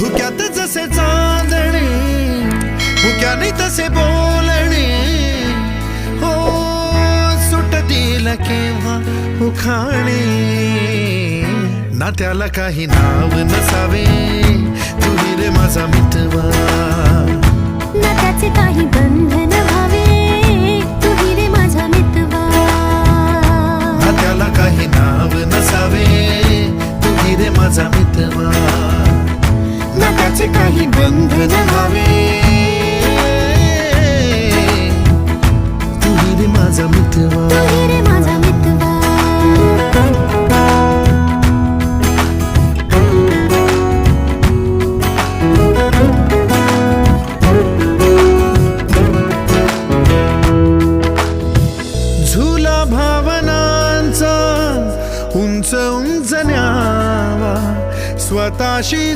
धुक्यात जसे चांदणे मुक्याने तसे बोलणे हो सुटतील केव्हा उखाणे ना त्याला काही नाव नसावे तुही रे माझा मितवा ना त्याचे काही बंधन व्हावे तुही रे माझा मितवा ना त्याला काही नाव नसावे तुही रे माझा मितवा ना त्याचे काही बंधन व्हावे तुही रे माझा मितवा तुही रे माझा मितवा झुला भावनांचा उंच उंच न्यावा स्वतःशी